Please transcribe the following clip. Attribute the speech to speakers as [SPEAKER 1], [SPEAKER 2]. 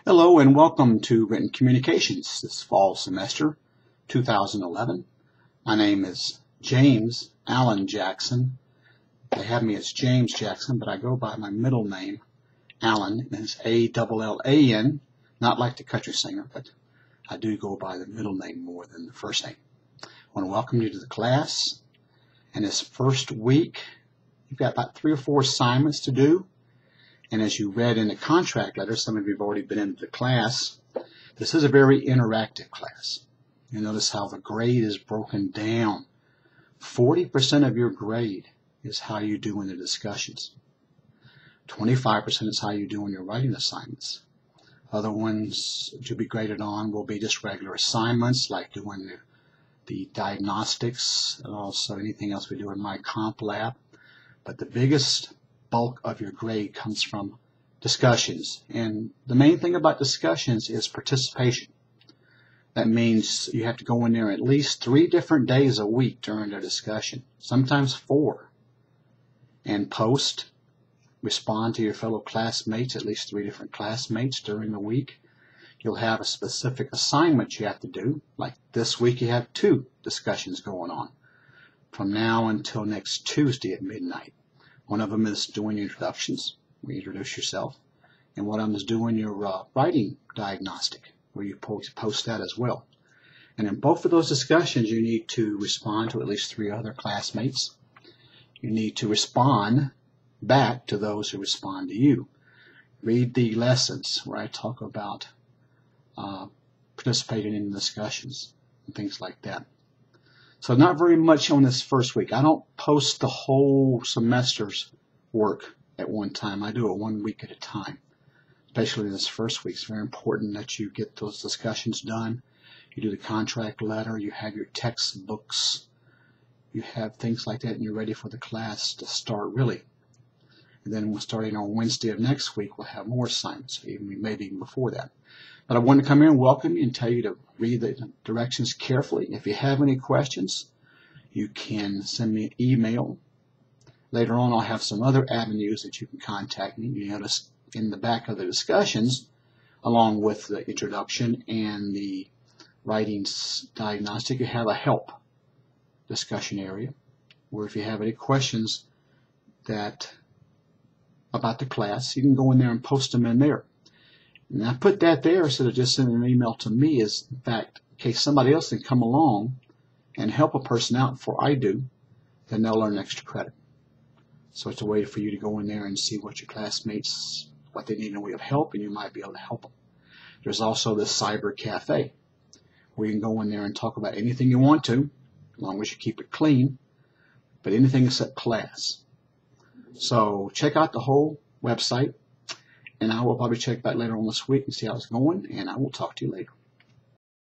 [SPEAKER 1] Hello and welcome to Written Communications this fall semester 2011. My name is James Allen Jackson. They have me as James Jackson, but I go by my middle name, Allen, and it's A-L-L-A-N, not like the country singer, but I do go by the middle name more than the first name. I want to welcome you to the class. And this first week, you've got about 3 or 4 assignments to do. And as you read in the contract letter, some of you have already been into the class, this is a very interactive class. You notice how the grade is broken down. 40% of your grade is how you do in the discussions. 25% is how you do in your writing assignments. Other ones to be graded on will be just regular assignments, like doing the diagnostics and also anything else we do in my comp lab. But the biggest bulk of your grade comes from discussions. And the main thing about discussions is participation. That means you have to go in there at least 3 different days a week during the discussion, sometimes 4, and respond to your fellow classmates, at least 3 different classmates during the week. You'll have a specific assignment you have to do. Like this week you have 2 discussions going on from now until next Tuesday at midnight. One of them is doing introductions, where you introduce yourself, and one of them is doing your writing diagnostic, where you post that as well. And in both of those discussions, you need to respond to at least 3 other classmates. You need to respond back to those who respond to you. Read the lessons where I talk about participating in discussions and things like that. So not very much on this first week. I don't post the whole semester's work at one time. I do it 1 week at a time. Especially this first week. It's very important that you get those discussions done. You do the contract letter. You have your textbooks. You have things like that, and you're ready for the class to start really. And then starting on Wednesday of next week, we'll have more assignments, maybe even before that. But I want to come here and welcome you and tell you to read the directions carefully. If you have any questions, you can send me an email. Later on, I'll have some other avenues that you can contact me. You notice in the back of the discussions, along with the introduction and the writing diagnostic, you have a help discussion area, where if you have any questions about the class, you can go in there and post them in there. And I put that there instead of just sending an email to me, is in fact, in case somebody else can come along and help a person out before I do, then they'll earn extra credit. So it's a way for you to go in there and see what your classmates, what they need in the way of help, and you might be able to help them. There's also the Cyber Cafe, where you can go in there and talk about anything you want to, as long as you keep it clean, but anything except class. So check out the whole website. And I will probably check back later on this week and see how it's going, and I will talk to you later.